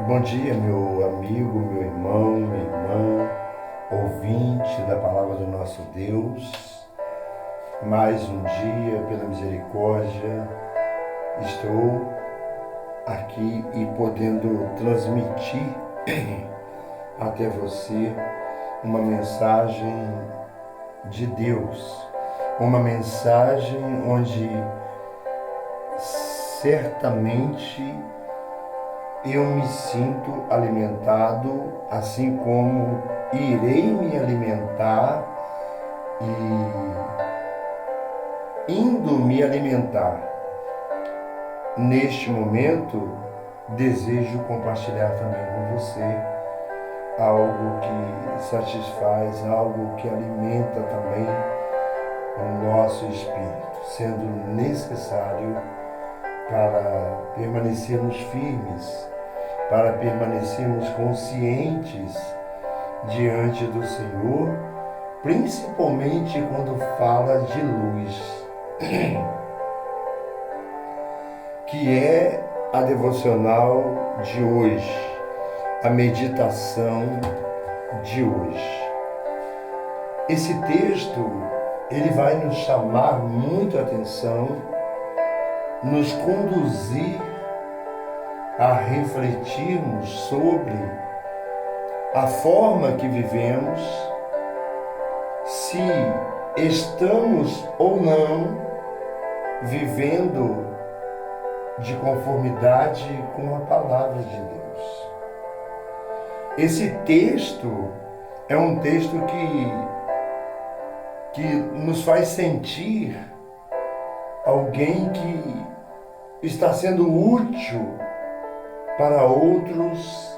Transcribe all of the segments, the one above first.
Bom dia, meu amigo, meu irmão, minha irmã, ouvinte da palavra do nosso Deus. Mais um dia, pela misericórdia, estou aqui e podendo transmitir até você uma mensagem de Deus, uma mensagem onde certamente eu me sinto alimentado, assim como irei me alimentar e indo me alimentar. Neste momento, desejo compartilhar também com você algo que satisfaz, algo que alimenta também o nosso espírito, sendo necessário para permanecermos firmes, para permanecermos conscientes diante do Senhor, principalmente quando fala de luz, que é a devocional de hoje, a meditação de hoje. Esse texto, ele vai nos chamar muito a atenção, nos conduzir a refletirmos sobre a forma que vivemos, se estamos ou não vivendo de conformidade com a palavra de Deus. Esse texto é um texto que nos faz sentir alguém que está sendo útil para outros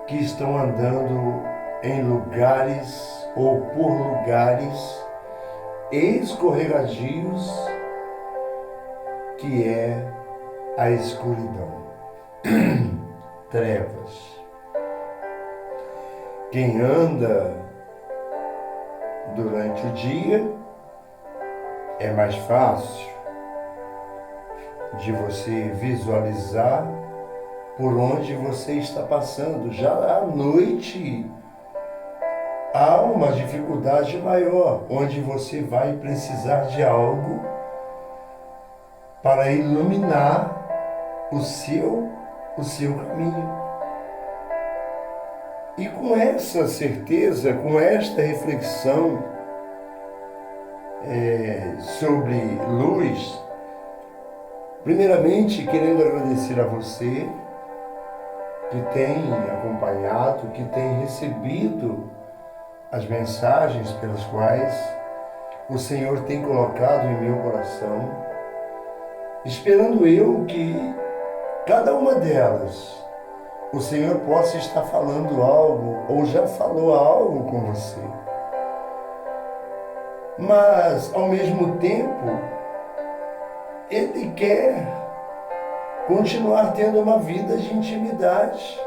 que estão andando em lugares ou por lugares escorregadios, que é a escuridão, trevas. Quem anda durante o dia é mais fácil de você visualizar por onde você está passando. Já à noite há uma dificuldade maior, onde você vai precisar de algo para iluminar o seu caminho. E com essa certeza, com esta reflexão sobre luz, primeiramente querendo agradecer a você que tem acompanhado, que tem recebido as mensagens pelas quais o Senhor tem colocado em meu coração, esperando eu que cada uma delas o Senhor possa estar falando algo ou já falou algo com você. Mas, ao mesmo tempo, Ele quer continuar tendo uma vida de intimidade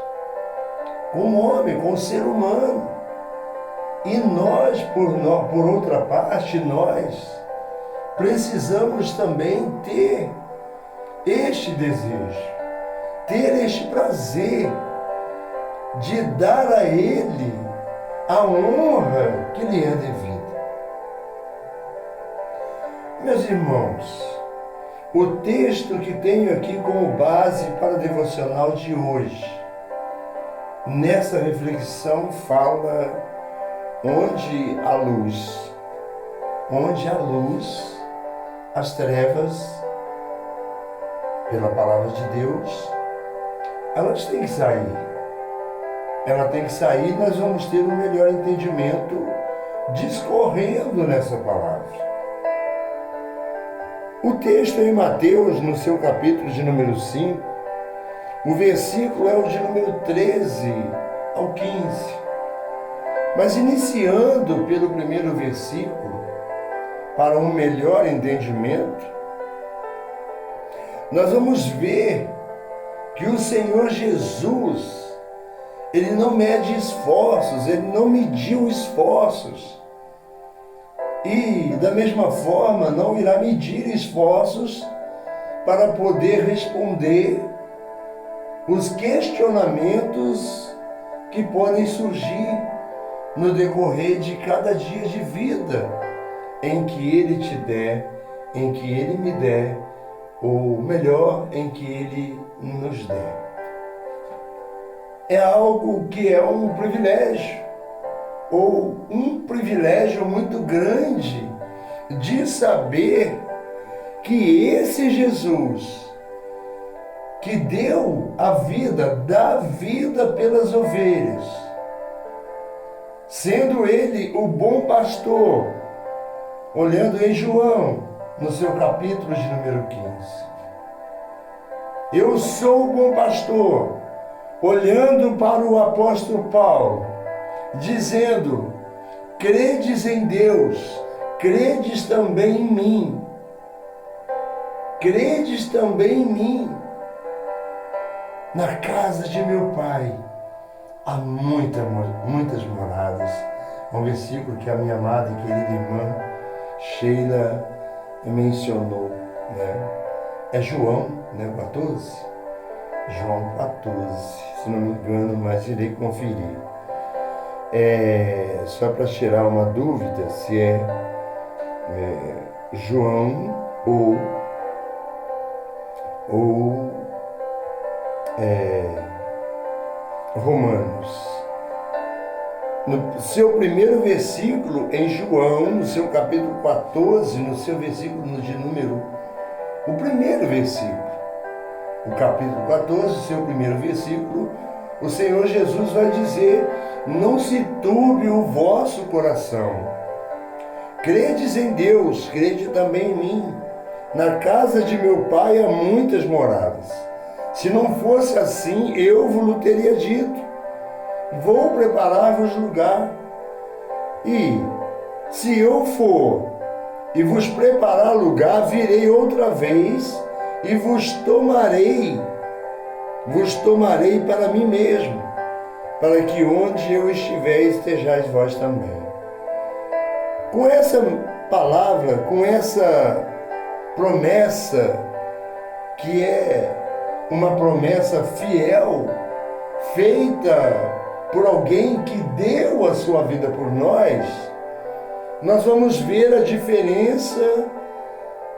com o homem, com o ser humano. E nós, por outra parte, nós precisamos também ter este desejo, ter este prazer de dar a Ele a honra que lhe é devida. Meus irmãos, o texto que tenho aqui como base para a devocional de hoje, nessa reflexão fala onde há luz, as trevas, pela palavra de Deus, elas têm que sair. Ela tem que sair, nós vamos ter um melhor entendimento discorrendo nessa palavra. O texto é em Mateus, no seu capítulo de número 5, o versículo é o de número 13 ao 15. Mas iniciando pelo primeiro versículo, para um melhor entendimento, nós vamos ver que o Senhor Jesus, Ele não mede esforços, Ele não mediu esforços. E, da mesma forma, não irá medir esforços para poder responder os questionamentos que podem surgir no decorrer de cada dia de vida em que Ele te der, em que Ele me der, ou melhor, em que Ele nos der. É algo que é um privilégio, ou um privilégio muito grande de saber que esse Jesus que deu a vida, dá vida pelas ovelhas, sendo Ele o bom pastor, olhando em João, no seu capítulo de número 15. Eu sou o bom pastor, olhando para o apóstolo Paulo, dizendo: credes em Deus, credes também em mim. Credes também em mim. Na casa de meu Pai há muitas moradas. É um versículo que a minha amada e querida irmã Sheila mencionou, né? É João, né, 14? João 14, se não me engano, mas irei conferir. Só para tirar uma dúvida se é João ou Romanos. No seu primeiro versículo, em João, no seu capítulo 14, no seu versículo de número, o primeiro versículo, o capítulo 14, seu primeiro versículo, o Senhor Jesus vai dizer: não se turbe o vosso coração. Credes em Deus, crede também em mim. Na casa de meu Pai há muitas moradas. Se não fosse assim, eu vos teria dito: vou preparar-vos lugar. E se eu for e vos preparar lugar, virei outra vez e vos tomarei para mim mesmo, para que onde eu estiver estejais vós também. Com essa palavra, com essa promessa, que é uma promessa fiel, feita por alguém que deu a sua vida por nós vamos ver a diferença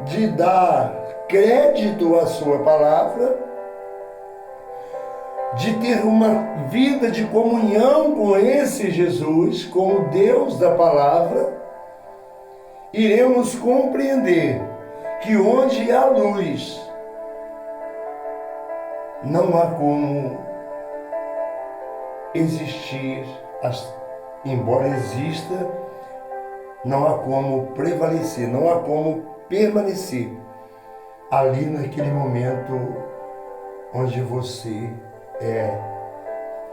de dar crédito à sua palavra, de ter uma vida de comunhão com esse Jesus, com o Deus da palavra. Iremos compreender que onde há luz, não há como existir, embora exista, não há como prevalecer, não há como permanecer ali naquele momento onde você é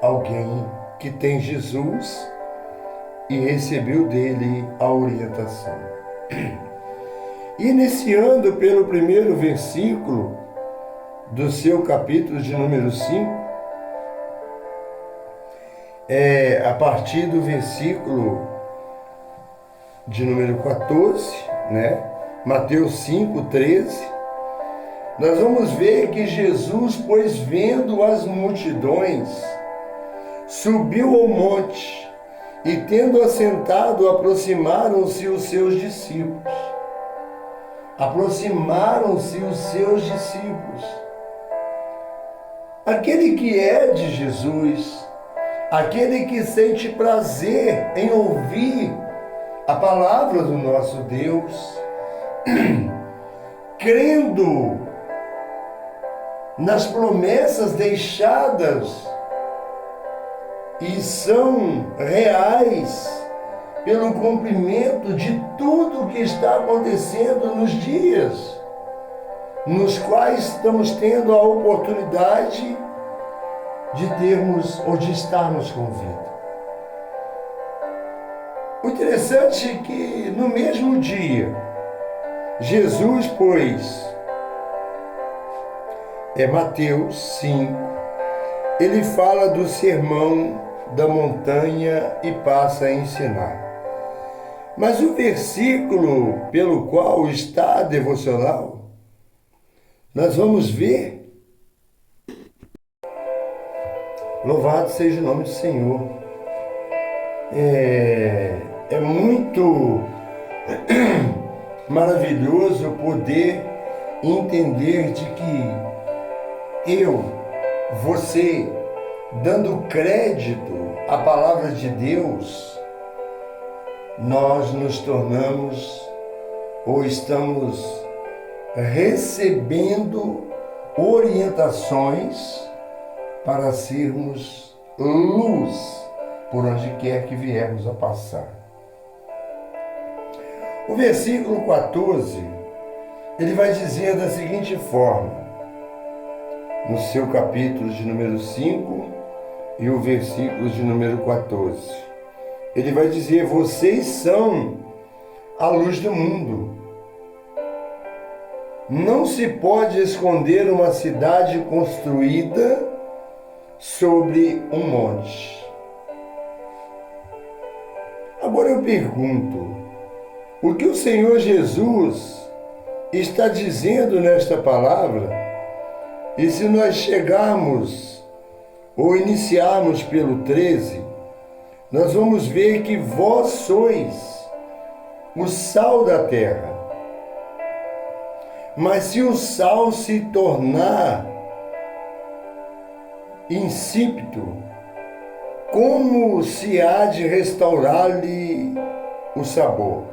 alguém que tem Jesus e recebeu dele a orientação. Iniciando pelo primeiro versículo do seu capítulo de número 5, a partir do versículo de número 14, né? Mateus 5, 13, nós vamos ver que Jesus, pois vendo as multidões, subiu ao monte e, tendo assentado, aproximaram-se os seus discípulos. Aproximaram-se os seus discípulos. Aquele que é de Jesus, aquele que sente prazer em ouvir a palavra do nosso Deus, crendo nas promessas deixadas e são reais pelo cumprimento de tudo o que está acontecendo nos dias nos quais estamos tendo a oportunidade de termos ou de estarmos com vida. O interessante é que no mesmo dia, Jesus, pois, Mateus 5, ele fala do sermão da montanha e passa a ensinar. Mas o versículo pelo qual está a devocional, nós vamos ver Louvado seja o nome do Senhor. É muito maravilhoso poder entender de que você, dando crédito à palavra de Deus, nós nos tornamos ou estamos recebendo orientações para sermos luz por onde quer que viermos a passar. O versículo 14, ele vai dizer da seguinte forma, no seu capítulo de número 5 e o versículo de número 14. Ele vai dizer: vocês são a luz do mundo. Não se pode esconder uma cidade construída sobre um monte. Agora eu pergunto, o que o Senhor Jesus está dizendo nesta palavra? E se nós chegarmos ou iniciarmos pelo 13, nós vamos ver que vós sois o sal da terra. Mas se o sal se tornar insípido, como se há de restaurar-lhe o sabor?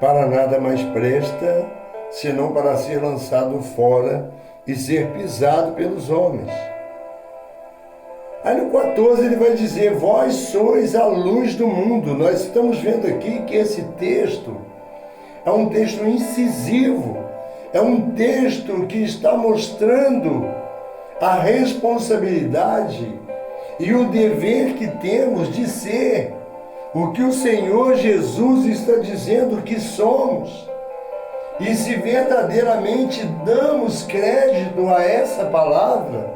Para nada mais presta, senão para ser lançado fora e ser pisado pelos homens. Aí no 14 ele vai dizer: vós sois a luz do mundo. Nós estamos vendo aqui que esse texto é um texto incisivo, é um texto que está mostrando a responsabilidade e o dever que temos de ser o que o Senhor Jesus está dizendo que somos. E se verdadeiramente damos crédito a essa palavra,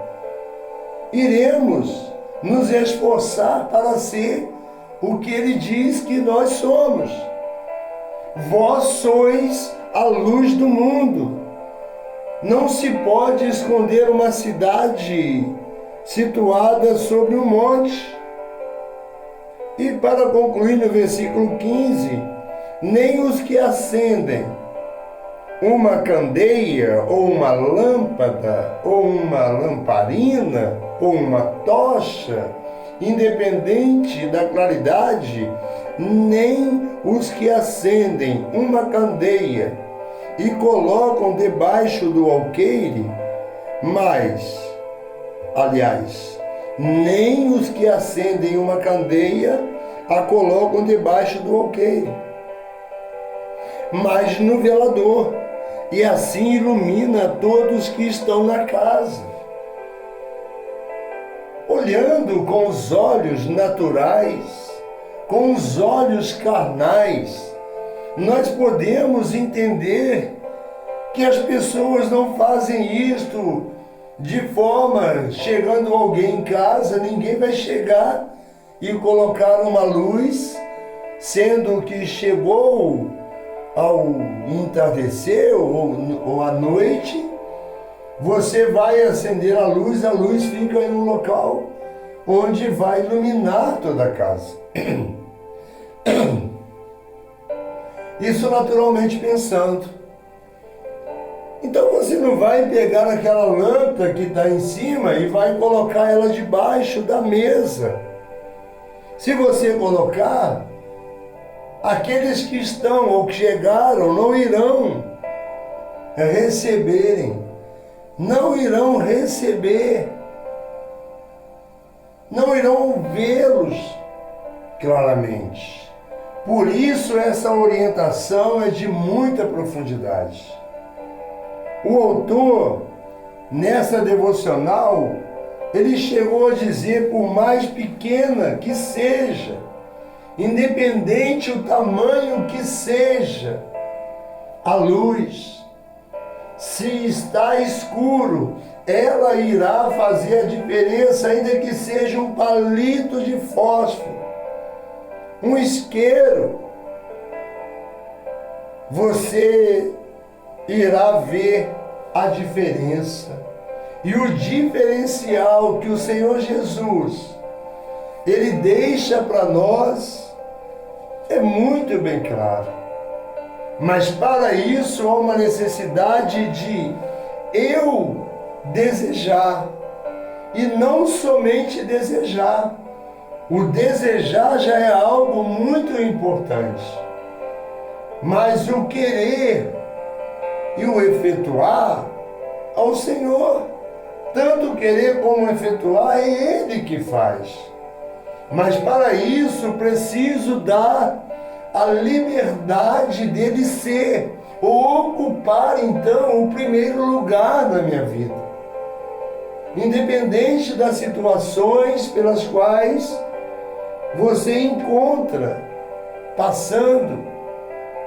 iremos nos esforçar para ser o que ele diz que nós somos. Vós sois a luz do mundo. Não se pode esconder uma cidade situada sobre um monte. E para concluir no versículo 15, nem os que acendem uma candeia, ou uma lâmpada, ou uma lamparina, ou uma tocha, independente da claridade, nem os que acendem uma candeia e colocam debaixo do alqueire, nem os que acendem uma candeia a colocam debaixo do alqueire, mas no velador, e assim ilumina todos que estão na casa. Olhando com os olhos naturais, com os olhos carnais, nós podemos entender que as pessoas não fazem isto de forma, chegando alguém em casa, ninguém vai chegar e colocar uma luz, sendo que chegou ao entardecer ou à noite, você vai acender a luz fica em um local onde vai iluminar toda a casa. Isso naturalmente pensando. Então você não vai pegar aquela lâmpada que está em cima e vai colocar ela debaixo da mesa. Se você colocar, aqueles que estão ou que chegaram não irão receber, não irão vê-los claramente. Por isso essa orientação é de muita profundidade. O autor, nessa devocional, ele chegou a dizer: por mais pequena que seja, independente o tamanho que seja a luz, se está escuro, ela irá fazer a diferença, ainda que seja um palito de fósforo, um isqueiro. Você irá ver a diferença. E o diferencial que o Senhor Jesus, Ele deixa para nós, é muito bem claro. Mas para isso há uma necessidade de eu desejar. E não somente desejar. O desejar já é algo muito importante. Mas o querer e o efetuar ao Senhor. Tanto querer como efetuar é Ele que faz. Mas para isso preciso dar a liberdade dele ser, ou ocupar então o primeiro lugar na minha vida. Independente das situações pelas quais você encontra passando,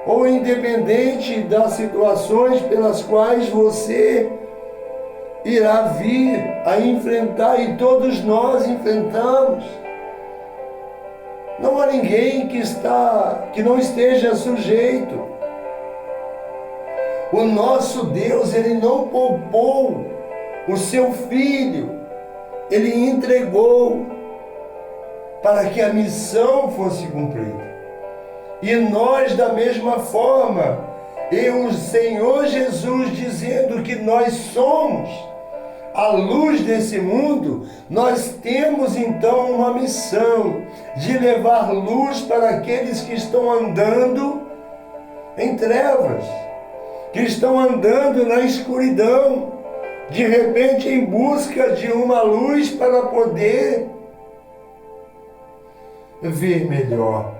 ou independente das situações pelas quais você irá vir a enfrentar, e todos nós enfrentamos. Não há ninguém que não esteja sujeito. O nosso Deus, Ele não poupou o seu Filho, Ele entregou para que a missão fosse cumprida. E nós, da mesma forma, e o Senhor Jesus dizendo que nós somos a luz desse mundo, nós temos então uma missão de levar luz para aqueles que estão andando em trevas, que estão andando na escuridão, de repente em busca de uma luz para poder ver melhor,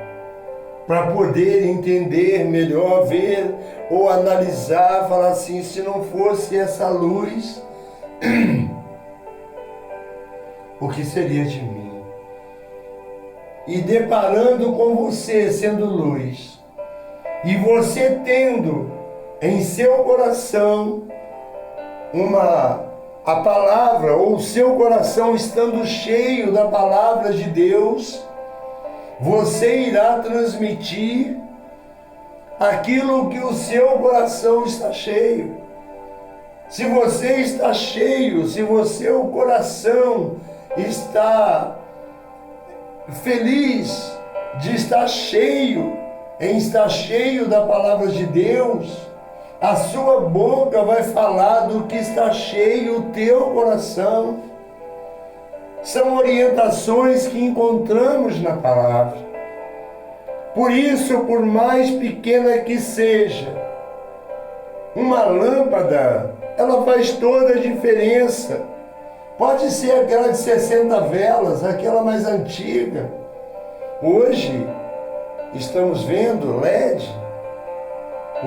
para poder entender melhor, ver ou analisar, falar assim, se não fosse essa luz, o que seria de mim? E deparando com você sendo luz, e você tendo em seu coração a palavra, ou o seu coração estando cheio da palavra de Deus, você irá transmitir aquilo que o seu coração está cheio. Se você está cheio, se o seu coração está feliz de estar cheio, em estar cheio da palavra de Deus, a sua boca vai falar do que está cheio o teu coração. São orientações que encontramos na palavra. Por isso, por mais pequena que seja, uma lâmpada, ela faz toda a diferença. Pode ser aquela de 60 velas, aquela mais antiga. Hoje, estamos vendo LED.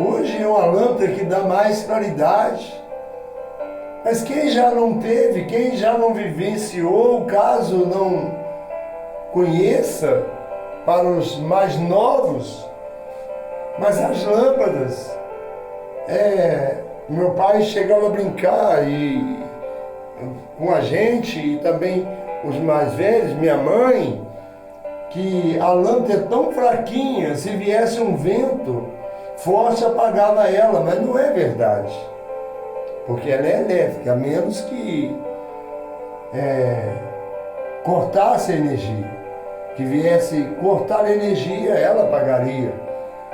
Hoje é uma lâmpada que dá mais claridade. Mas quem já não teve, quem já não vivenciou, caso não conheça, para os mais novos, mas as lâmpadas, meu pai chegava a brincar com a gente, e também os mais velhos, minha mãe, que a lâmpada é tão fraquinha, se viesse um vento forte apagava ela, mas não é verdade, porque ela é elétrica, a menos que cortasse a energia, que viesse cortar a energia, ela apagaria,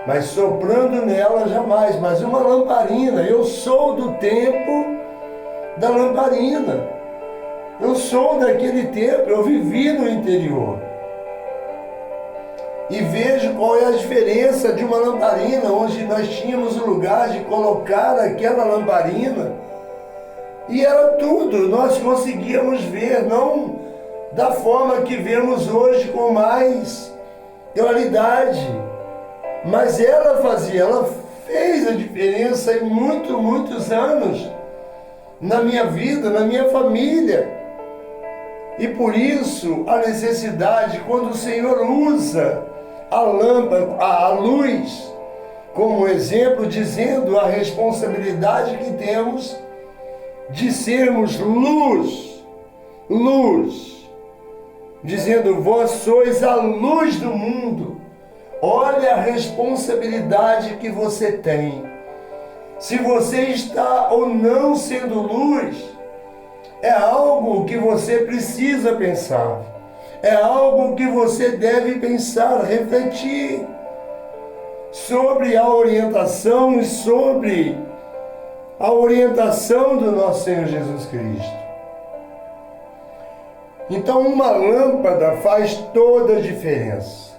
mas soprando nela jamais. Mas uma lamparina, eu sou do tempo da lamparina, eu sou daquele tempo, eu vivi no interior. E vejo qual é a diferença de uma lamparina, onde nós tínhamos o lugar de colocar aquela lamparina, e era tudo, nós conseguíamos ver, não da forma que vemos hoje com mais claridade, mas ela fez a diferença em muitos anos na minha vida, na minha família. E por isso a necessidade, quando o Senhor usa a lâmpada, a luz, como exemplo, dizendo a responsabilidade que temos de sermos luz, dizendo, vós sois a luz do mundo. Olha a responsabilidade que você tem. Se você está ou não sendo luz, é algo que você precisa pensar. É algo que você deve pensar, refletir sobre a orientação e sobre a orientação do nosso Senhor Jesus Cristo. Então, uma lâmpada faz toda a diferença.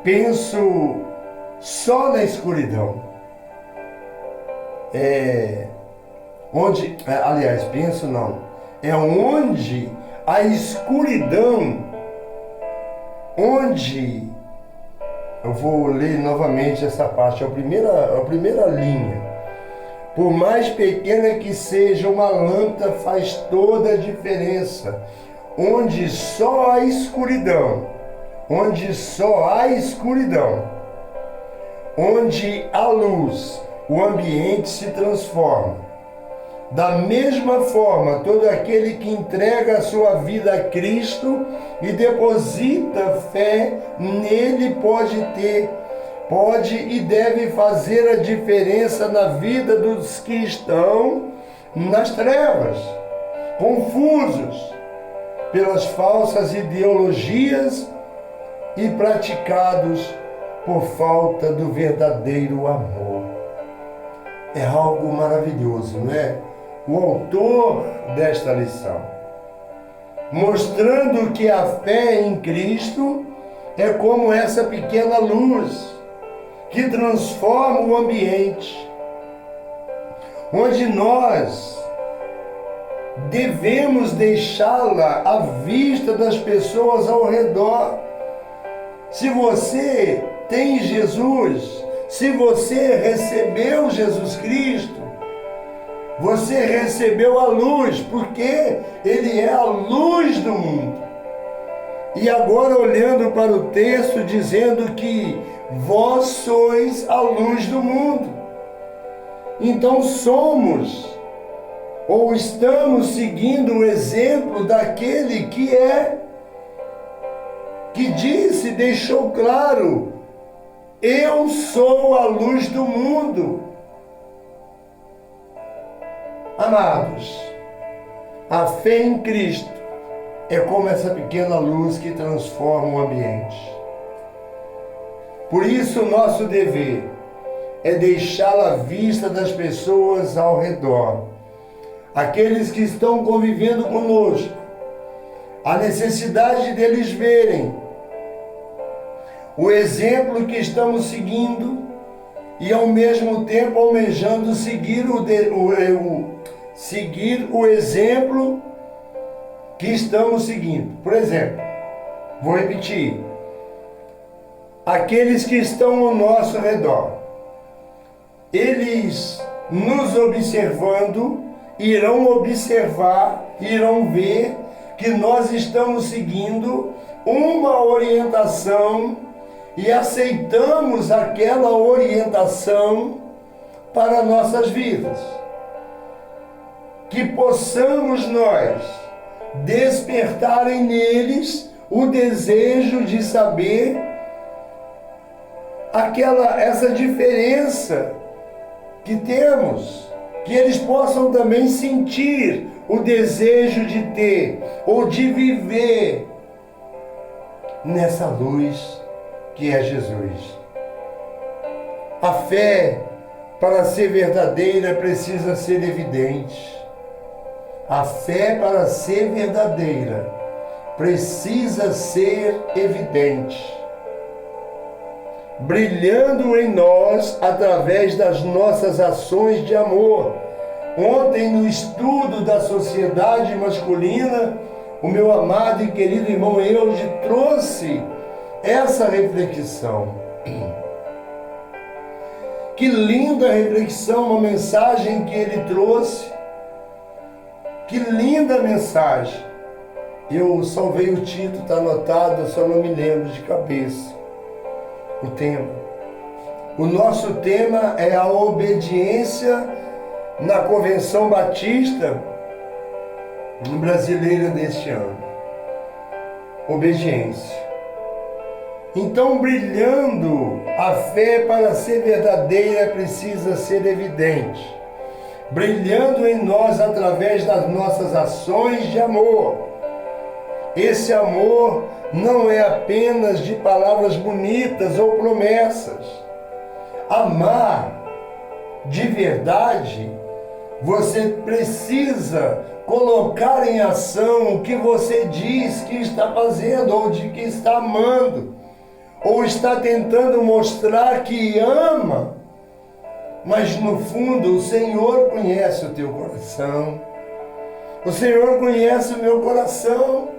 Penso só na escuridão. Penso não. É onde a escuridão, onde eu vou ler novamente essa parte, a primeira linha. Por mais pequena que seja, uma lâmpada faz toda a diferença. Onde só há escuridão, onde há luz, o ambiente se transforma. Da mesma forma, todo aquele que entrega a sua vida a Cristo e deposita fé nele pode e deve fazer a diferença na vida dos que estão nas trevas, confusos pelas falsas ideologias e praticados por falta do verdadeiro amor. É algo maravilhoso, não é? O autor desta lição, mostrando que a fé em Cristo é como essa pequena luz que transforma o ambiente, onde nós devemos deixá-la à vista das pessoas ao redor. Se você tem Jesus, se você recebeu Jesus Cristo, você recebeu a luz, porque Ele é a luz do mundo. E agora olhando para o texto dizendo que vós sois a luz do mundo. Então somos, ou estamos seguindo o exemplo daquele que disse, deixou claro, eu sou a luz do mundo. Amados, a fé em Cristo é como essa pequena luz que transforma o ambiente. Por isso, o nosso dever é deixá-la à vista das pessoas ao redor, aqueles que estão convivendo conosco, a necessidade deles verem o exemplo que estamos seguindo e, ao mesmo tempo, almejando seguir o exemplo que estamos seguindo. Por exemplo, vou repetir: aqueles que estão ao nosso redor, eles nos observando, irão ver que nós estamos seguindo uma orientação e aceitamos aquela orientação para nossas vidas. Que possamos nós despertarem neles o desejo de saber essa diferença que temos, que eles possam também sentir o desejo de ter ou de viver nessa luz que é Jesus. A fé, para ser verdadeira, precisa ser evidente. A fé, para ser verdadeira, precisa ser evidente, brilhando em nós através das nossas ações de amor. Ontem, no estudo da sociedade masculina, o meu amado e querido irmão Eude trouxe essa reflexão. Que linda reflexão, uma mensagem que ele trouxe. Que linda mensagem. Eu salvei o título, está anotado, eu só não me lembro de cabeça o tema. O nosso tema é a obediência na Convenção Batista Brasileira deste ano. Obediência. Então, brilhando, a fé, para ser verdadeira, precisa ser evidente, brilhando em nós através das nossas ações de amor. Esse amor não é apenas de palavras bonitas ou promessas. Amar de verdade, você precisa colocar em ação o que você diz que está fazendo, ou de que está amando, ou está tentando mostrar que ama, mas no fundo o Senhor conhece o teu coração. O Senhor conhece o meu coração.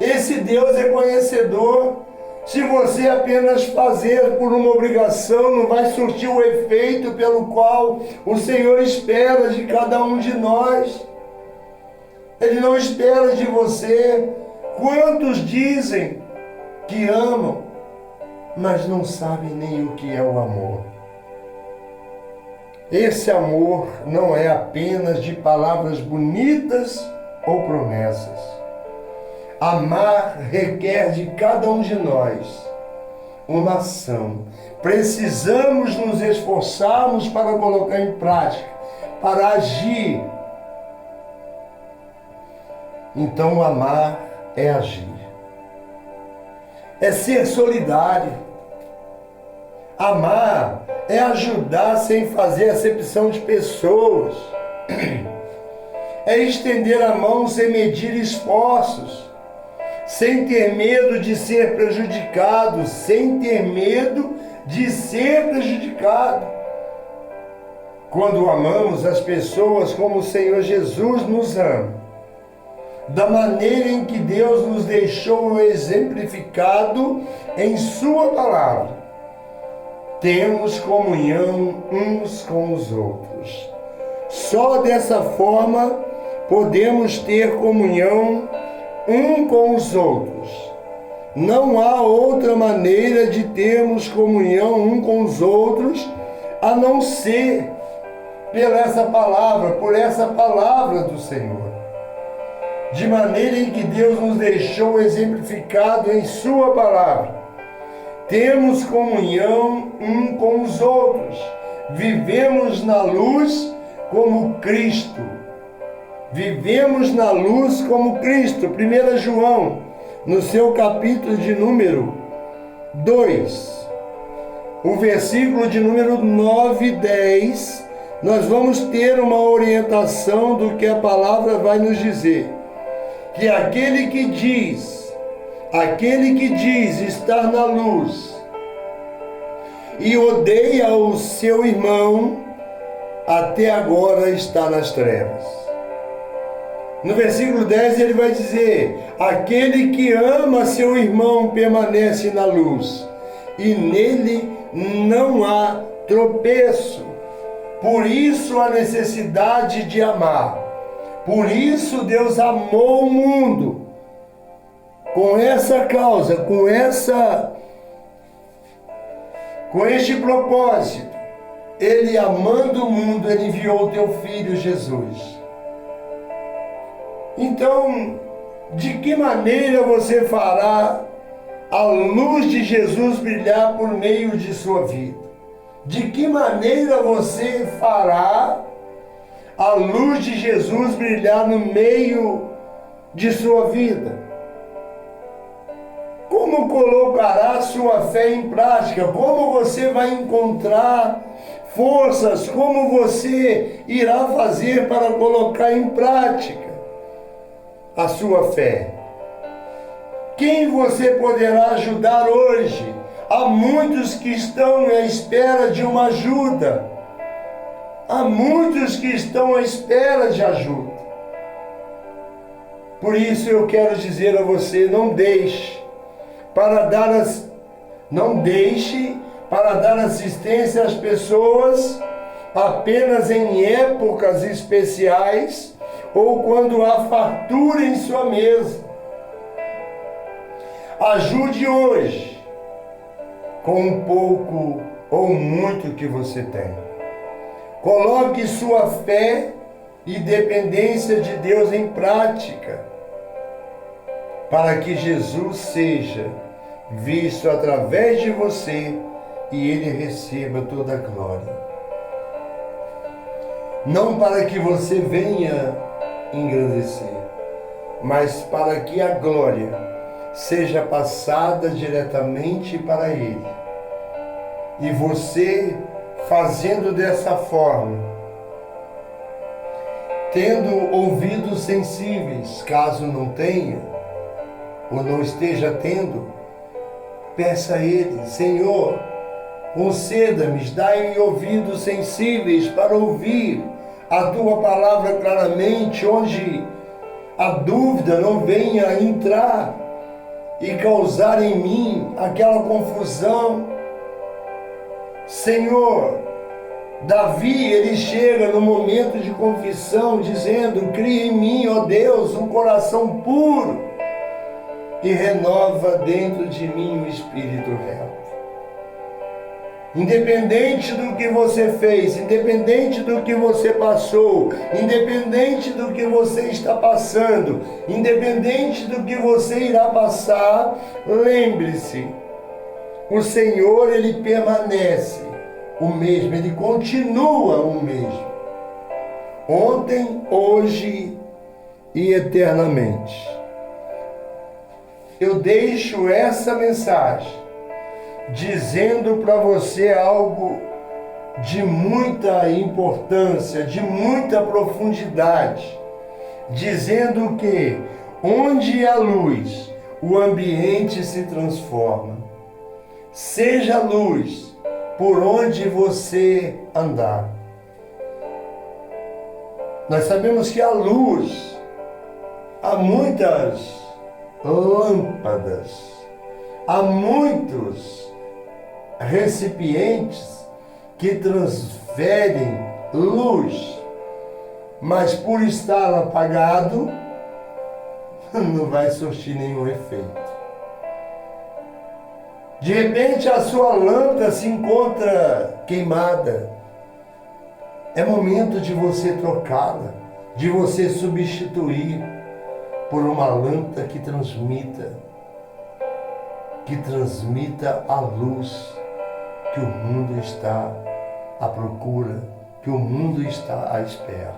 Esse Deus é conhecedor. Se você apenas fazer por uma obrigação, não vai surtir o efeito pelo qual o Senhor espera de cada um de nós. Ele não espera de você. Quantos dizem que amam, mas não sabem nem o que é o amor? Esse amor não é apenas de palavras bonitas ou promessas. Amar requer de cada um de nós uma ação. Precisamos nos esforçarmos para colocar em prática, para agir. Então, amar é agir. É ser solidário. Amar é ajudar sem fazer acepção de pessoas. É estender a mão sem medir esforços. Sem ter medo de ser prejudicado, sem ter medo de ser prejudicado. Quando amamos as pessoas como o Senhor Jesus nos ama, da maneira em que Deus nos deixou exemplificado em Sua palavra, temos comunhão uns com os outros. Só dessa forma podemos ter comunhão um com os outros. Não há outra maneira de termos comunhão um com os outros a não ser por essa palavra do Senhor. De maneira em que Deus nos deixou exemplificado em Sua palavra, temos comunhão um com os outros. Vivemos na luz como Cristo. Vivemos na luz como Cristo. 1 João, no seu capítulo de número 2, o versículo de número 9 e 10, nós vamos ter uma orientação do que a palavra vai nos dizer. Que aquele que diz estar na luz e odeia o seu irmão, até agora está nas trevas. No versículo 10 ele vai dizer: aquele que ama seu irmão permanece na luz, e nele não há tropeço. Por isso a necessidade de amar. Por isso Deus amou o mundo. Com essa causa, com este propósito, Ele amando o mundo, Ele enviou o teu Filho Jesus. Então, de que maneira você fará a luz de Jesus brilhar por meio de sua vida? De que maneira você fará a luz de Jesus brilhar no meio de sua vida? Como colocará sua fé em prática? Como você vai encontrar forças? Como você irá fazer para colocar em prática a sua fé? Quem você poderá ajudar hoje? Há muitos que estão à espera de uma ajuda. Há muitos que estão à espera de ajuda. Por isso eu quero dizer a você, não deixe para dar assistência às pessoas apenas em épocas especiais ou quando há fartura em sua mesa. Ajude hoje com um pouco ou muito que você tem. Coloque sua fé e dependência de Deus em prática, para que Jesus seja visto através de você e Ele receba toda a glória. não para que você venha engrandecer, mas para que a glória seja passada diretamente para Ele. E você, fazendo dessa forma, tendo ouvidos sensíveis, caso não tenha, ou não esteja tendo, peça a Ele: Senhor, conceda-me, dai-me ouvidos sensíveis para ouvir a Tua palavra claramente, onde a dúvida não venha entrar e causar em mim aquela confusão. Senhor, Davi, ele chega no momento de confissão dizendo: cria em mim, ó Deus, um coração puro e renova dentro de mim o espírito reto. Independente do que você fez, independente do que você passou, independente do que você está passando, independente do que você irá passar, lembre-se, o Senhor, Ele permanece o mesmo, Ele continua o mesmo. Ontem, hoje e eternamente. Eu deixo essa mensagem dizendo para você algo de muita importância, de muita profundidade, dizendo que onde há luz, o ambiente se transforma. Seja luz por onde você andar. Nós sabemos que a luz, há muitas lâmpadas, há muitos recipientes que transferem luz, mas por estar apagado, não vai surtir nenhum efeito. De repente a sua lâmpada se encontra queimada. É momento de você trocá-la, de você substituir por uma lâmpada que transmita a luz que o mundo está à procura, que o mundo está à espera.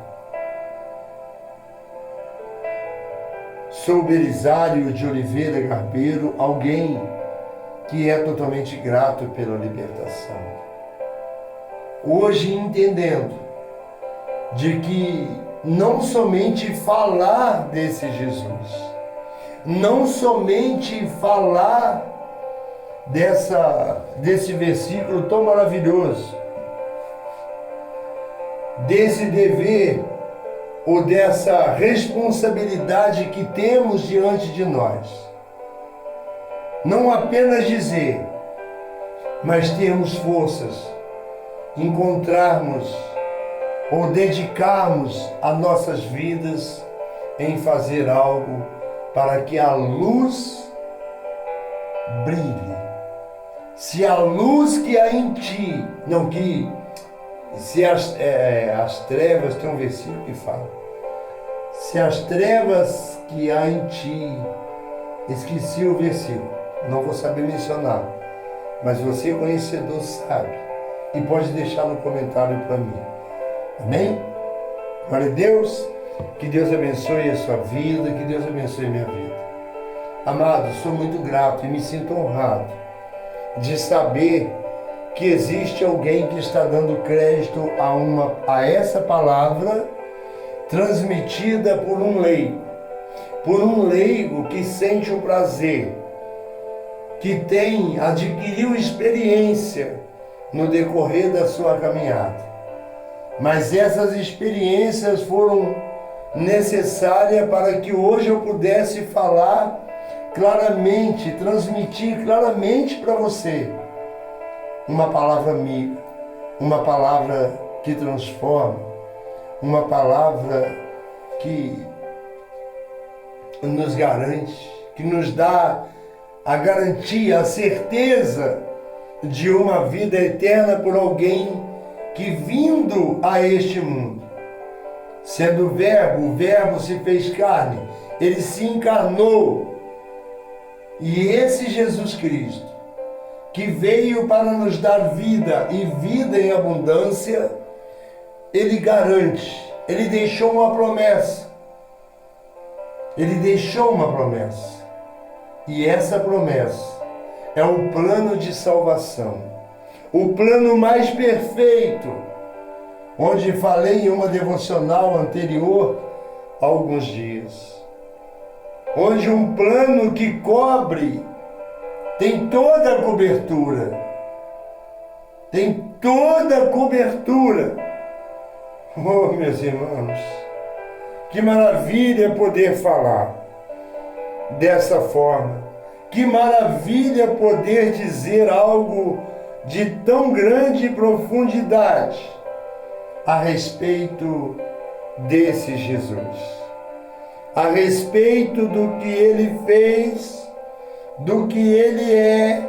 Sou Belisário de Oliveira Garbeiro, alguém que é totalmente grato pela libertação. Hoje entendendo de que não somente falar desse Jesus, não somente falar desse versículo tão maravilhoso, desse dever ou dessa responsabilidade que temos diante de nós. Não apenas dizer, mas termos forças, encontrarmos ou dedicarmos as nossas vidas em fazer algo para que a luz brilhe. Se a luz que há em ti, se as trevas, tem um versículo que fala, se as trevas que há em ti, esqueci o versículo, não vou saber mencionar, mas você conhecedor sabe, e pode deixar no comentário para mim. Amém? Glória a Deus, que Deus abençoe a sua vida, que Deus abençoe a minha vida. Amado, sou muito grato e me sinto honrado de saber que existe alguém que está dando crédito a essa palavra transmitida por um leigo que sente o prazer, que adquiriu experiência no decorrer da sua caminhada. Mas essas experiências foram necessárias para que hoje eu pudesse falar claramente, transmitir claramente para você uma palavra amiga, uma palavra que transforma, uma palavra que nos garante, que nos dá a garantia, a certeza de uma vida eterna por alguém que, vindo a este mundo, sendo o Verbo se fez carne, ele se encarnou. E esse Jesus Cristo, que veio para nos dar vida e vida em abundância, ele garante, ele deixou uma promessa. Ele deixou uma promessa. E essa promessa é o plano de salvação. O plano mais perfeito, onde falei em uma devocional anterior há alguns dias. Onde um plano que cobre, tem toda a cobertura. Tem toda a cobertura. Oh, meus irmãos, que maravilha poder falar dessa forma. Que maravilha poder dizer algo de tão grande profundidade a respeito desse Jesus. A respeito do que ele fez, do que ele é,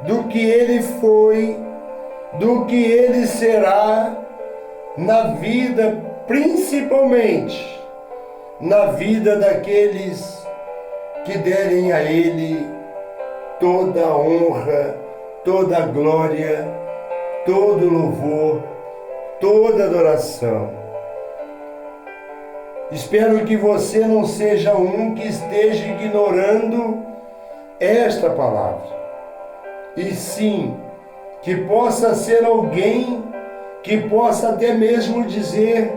do que ele foi, do que ele será na vida, principalmente na vida daqueles que derem a ele toda a honra, toda a glória, todo o louvor, toda a adoração. Espero que você não seja um que esteja ignorando esta palavra, e sim que possa ser alguém que possa até mesmo dizer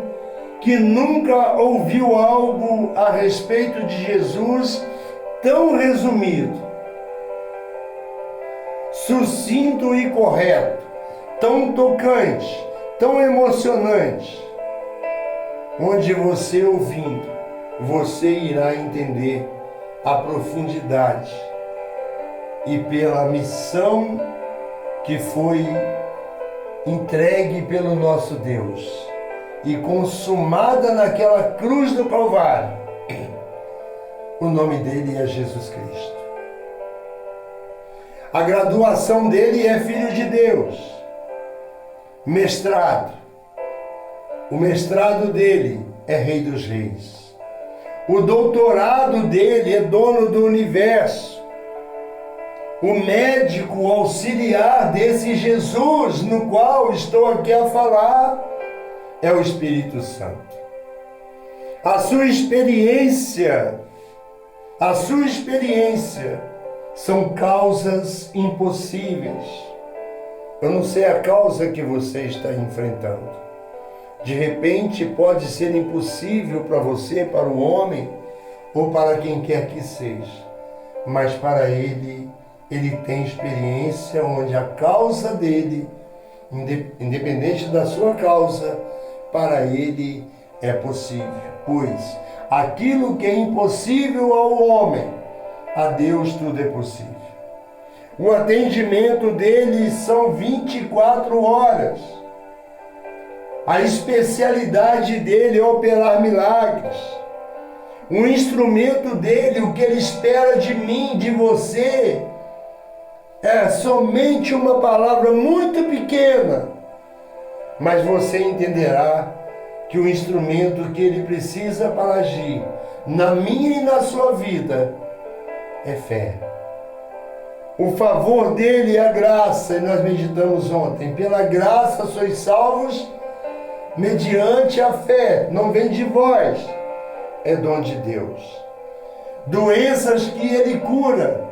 que nunca ouviu algo a respeito de Jesus tão resumido, sucinto e correto, tão tocante, tão emocionante, onde você ouvindo, você irá entender a profundidade e pela missão que foi entregue pelo nosso Deus e consumada naquela cruz do Calvário. O nome dele é Jesus Cristo. A graduação dele é Filho de Deus, mestrado. O mestrado dele é Rei dos Reis. O doutorado dele é dono do universo. O médico auxiliar desse Jesus, no qual estou aqui a falar, é o Espírito Santo. A sua experiência são causas impossíveis. Eu não sei a causa que você está enfrentando. De repente pode ser impossível para você, para o homem, ou para quem quer que seja. Mas para ele tem experiência onde a causa dele, independente da sua causa, para ele é possível. Pois aquilo que é impossível ao homem, a Deus tudo é possível. O atendimento dele são 24 horas. A especialidade dele é operar milagres. O instrumento dele, o que ele espera de mim, de você, é somente uma palavra muito pequena, mas você entenderá que o instrumento que ele precisa para agir na minha e na sua vida é fé. O favor dele é a graça, e nós meditamos ontem. Pela graça sois salvos mediante a fé, não vem de vós, é dom de Deus. Doenças que ele cura.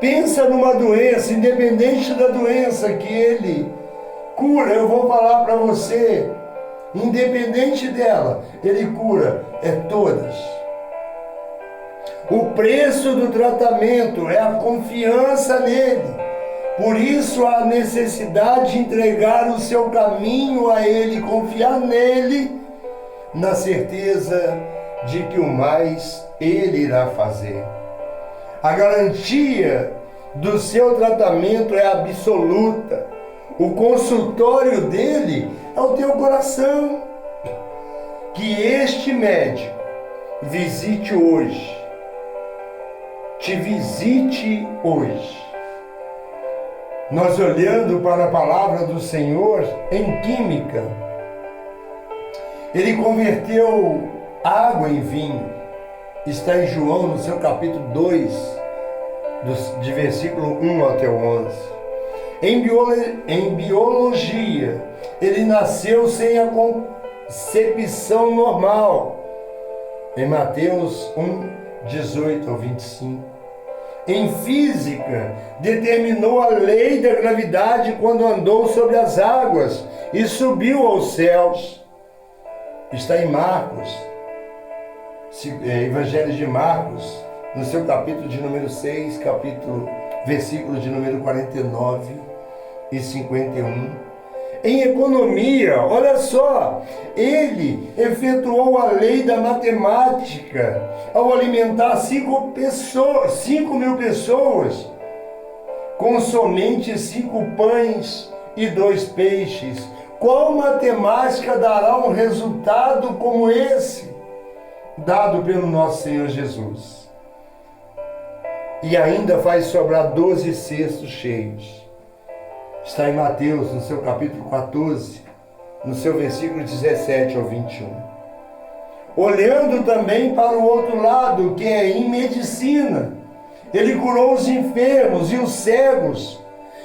Pensa numa doença, independente da doença que ele cura, eu vou falar para você, independente dela, ele cura, é todas. O preço do tratamento é a confiança nele. Por isso a necessidade de entregar o seu caminho a ele, confiar nele, na certeza de que o mais ele irá fazer. A garantia do seu tratamento é absoluta. O consultório dele é o teu coração. Que este médico visite hoje. Te visite hoje. Nós olhando para a palavra do Senhor em química, ele converteu água em vinho. Está em João, no seu capítulo 2, de versículo 1 até o 11. Em biologia, ele nasceu sem a concepção normal. Em Mateus 1, 18 ao 25. Em física, determinou a lei da gravidade quando andou sobre as águas e subiu aos céus. Está em Marcos, Evangelho de Marcos, no seu capítulo de número 6, versículos de número 49 e 51. Em economia, olha só, ele efetuou a lei da matemática ao alimentar 5.000 pessoas com somente 5 pães e 2 peixes. Qual matemática dará um resultado como esse, dado pelo nosso Senhor Jesus? E ainda faz sobrar 12 cestos cheios. Está em Mateus, no seu capítulo 14, no seu versículo 17 ao 21. Olhando também para o outro lado, que é em medicina, ele curou os enfermos e os cegos,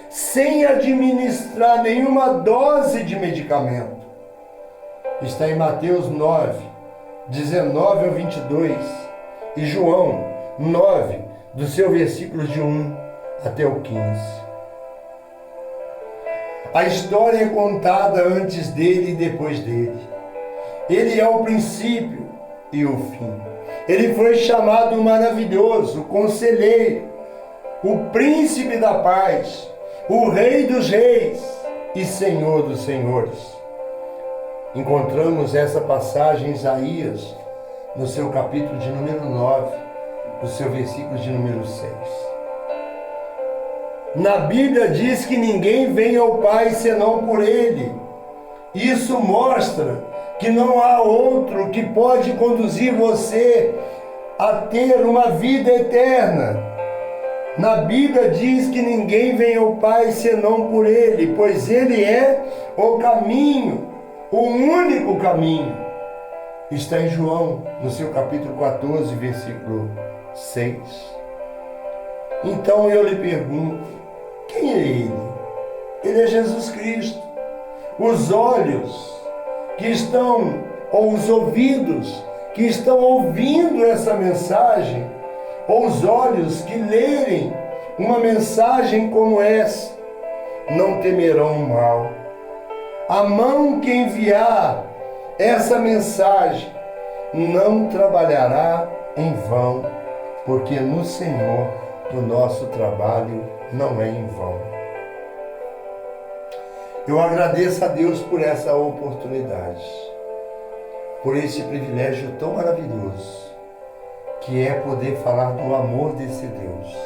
sem administrar nenhuma dose de medicamento. Está em Mateus 9, 19 ao 22, e João 9, do seu versículo de 1 até o 15. A história é contada antes dele e depois dele. Ele é o princípio e o fim. Ele foi chamado maravilhoso, conselheiro, o príncipe da paz, o rei dos reis e senhor dos senhores. Encontramos essa passagem em Isaías, no seu capítulo de número 9, no seu versículo de número 6. Na Bíblia diz que ninguém vem ao Pai senão por Ele. Isso mostra que não há outro que pode conduzir você a ter uma vida eterna. Na Bíblia diz que ninguém vem ao Pai senão por Ele, pois Ele é o caminho, o único caminho. Está em João, no seu capítulo 14, versículo 6. Então eu lhe pergunto, quem é Ele? Ele é Jesus Cristo. Os olhos que estão, ou os ouvidos que estão ouvindo essa mensagem, ou os olhos que lerem uma mensagem como essa, não temerão o mal. A mão que enviar essa mensagem não trabalhará em vão, porque no Senhor o nosso trabalho não é em vão. Eu agradeço a Deus por essa oportunidade, por esse privilégio tão maravilhoso, que é poder falar do amor desse Deus.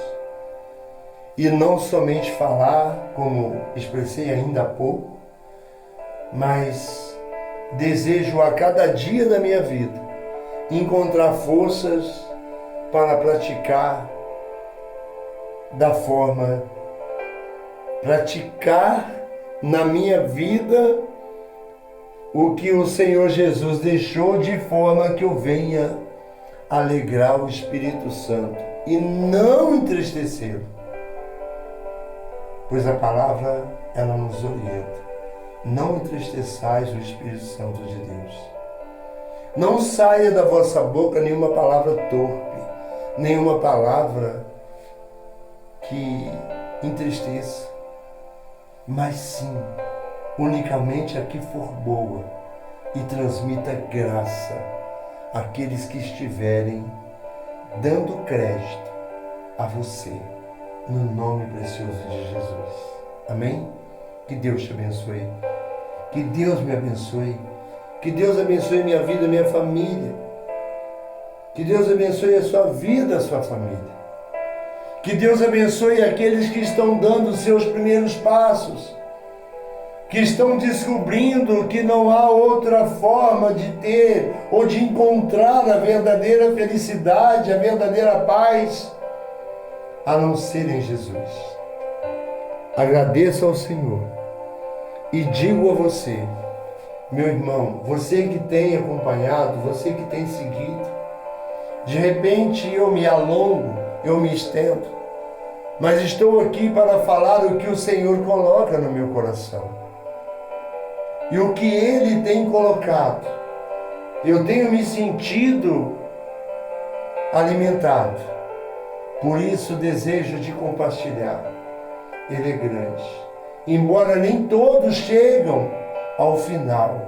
E não somente falar, como expressei ainda há pouco, mas desejo a cada dia da minha vida encontrar forças para praticar na minha vida o que o Senhor Jesus deixou, de forma que eu venha alegrar o Espírito Santo e não entristecê-lo. Pois a palavra, ela nos orienta. Não entristeçais o Espírito Santo de Deus. Não saia da vossa boca nenhuma palavra torpe, nenhuma palavra que entristeça, mas sim, unicamente a que for boa e transmita graça àqueles que estiverem dando crédito a você, no nome precioso de Jesus. Amém? Que Deus te abençoe. Que Deus me abençoe. Que Deus abençoe minha vida, minha família. Que Deus abençoe a sua vida, a sua família. Que Deus abençoe aqueles que estão dando os seus primeiros passos, que estão descobrindo que não há outra forma de ter ou de encontrar a verdadeira felicidade, a verdadeira paz, a não ser em Jesus. Agradeço ao Senhor e digo a você, meu irmão, você que tem acompanhado, você que tem seguido, de repente eu me alongo, eu me estendo, mas estou aqui para falar o que o Senhor coloca no meu coração. e o que Ele tem colocado, eu tenho me sentido alimentado. Por isso, o desejo de compartilhar, ele é grande. Embora nem todos chegam ao final,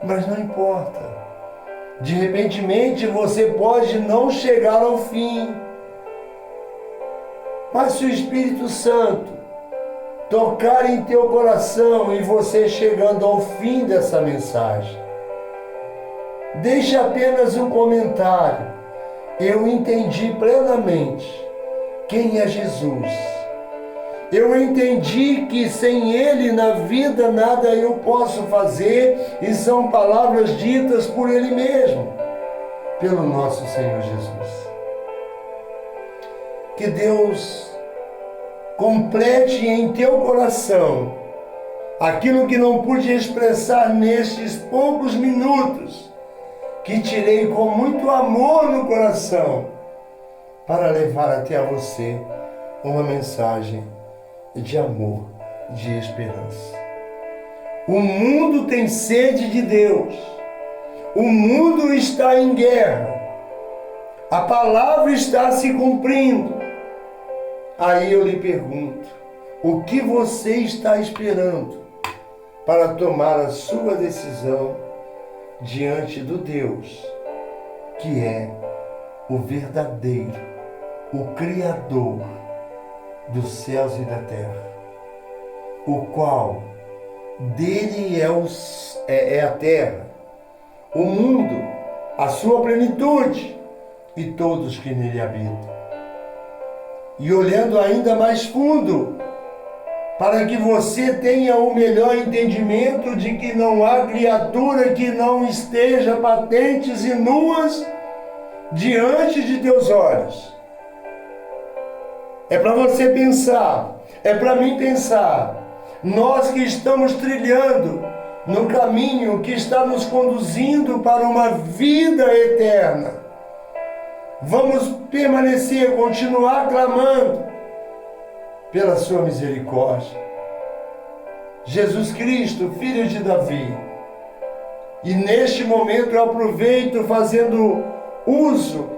mas não importa. De repentemente você pode não chegar ao fim, mas se o Espírito Santo tocar em teu coração e você chegando ao fim dessa mensagem, deixe apenas um comentário: eu entendi plenamente quem é Jesus. Eu entendi que sem Ele na vida nada eu posso fazer, e são palavras ditas por Ele mesmo, pelo nosso Senhor Jesus. Que Deus complete em teu coração aquilo que não pude expressar nestes poucos minutos, que tirei com muito amor no coração, para levar até a você uma mensagem de amor, de esperança. O mundo tem sede de Deus. O mundo está em guerra. A palavra está se cumprindo. Aí eu lhe pergunto, o que você está esperando para tomar a sua decisão diante do Deus que é o verdadeiro, o Criador dos céus e da terra, o qual dele é a terra, o mundo, a sua plenitude e todos que nele habitam. E olhando ainda mais fundo, para que você tenha o melhor entendimento de que não há criatura que não esteja patentes e nuas diante de teus olhos. É para você pensar, é para mim pensar, nós que estamos trilhando no caminho que está nos conduzindo para uma vida eterna, vamos permanecer, continuar clamando pela sua misericórdia. Jesus Cristo, filho de Davi. E neste momento eu aproveito fazendo uso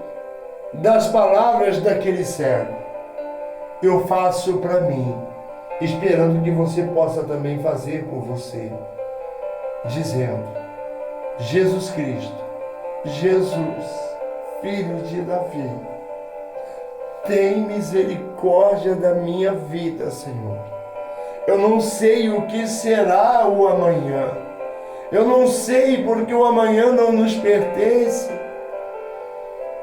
das palavras daquele servo. Eu faço para mim, esperando que você possa também fazer por você, dizendo: Jesus Cristo, Jesus, filho de Davi, tem misericórdia da minha vida, Senhor. Eu não sei o que será o amanhã. Eu não sei, porque o amanhã não nos pertence.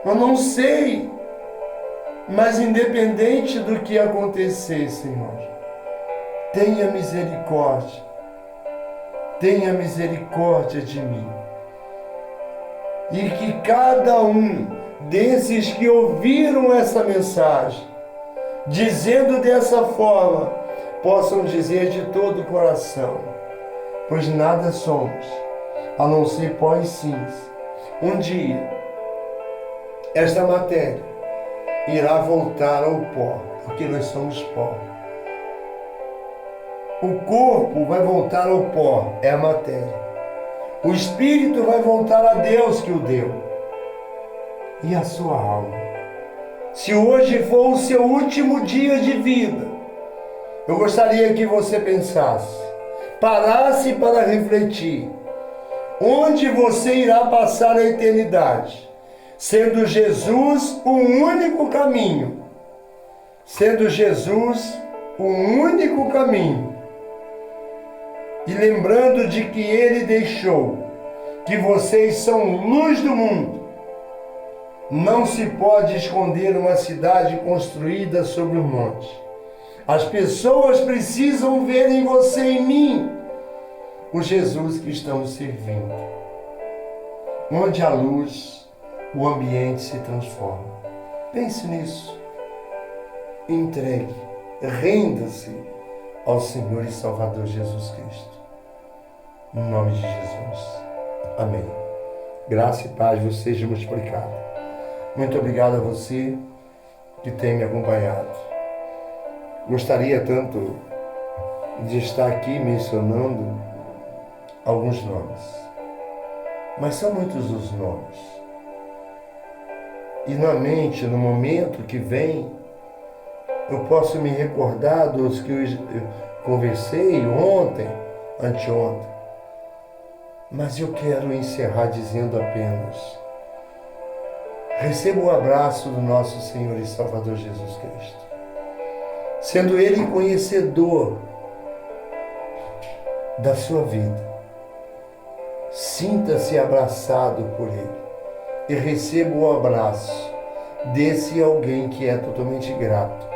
Eu não sei. Mas independente do que acontecer, Senhor, tenha misericórdia. Tenha misericórdia de mim. E que cada um desses que ouviram essa mensagem, dizendo dessa forma, possam dizer de todo o coração: pois nada somos, a não ser pó e cinza. Um dia, esta matéria irá voltar ao pó, porque nós somos pó. O corpo vai voltar ao pó, é a matéria. O espírito vai voltar a Deus que o deu. E a sua alma? Se hoje for o seu último dia de vida, eu gostaria que você pensasse, parasse para refletir, onde você irá passar a eternidade, sendo Jesus o único caminho, sendo Jesus o único caminho, e lembrando de que Ele deixou que vocês são luz do mundo. Não se pode esconder uma cidade construída sobre um monte. As pessoas precisam ver em você e em mim o Jesus que estamos servindo. Onde há luz, o ambiente se transforma. Pense nisso. Entregue, renda-se ao Senhor e Salvador Jesus Cristo. Em nome de Jesus. Amém. Graça e paz vos seja multiplicada. Muito obrigado a você que tem me acompanhado. Gostaria tanto de estar aqui mencionando alguns nomes, mas são muitos os nomes. E na mente, no momento que vem, eu posso me recordar dos que eu conversei ontem, anteontem. Mas eu quero encerrar dizendo apenas: receba o abraço do nosso Senhor e Salvador Jesus Cristo. Sendo Ele conhecedor da sua vida, sinta-se abraçado por Ele e receba o abraço desse alguém que é totalmente grato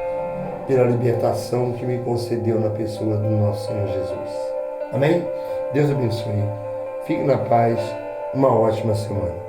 pela libertação que me concedeu na pessoa do nosso Senhor Jesus. Amém? Deus abençoe. Fique na paz. Uma ótima semana.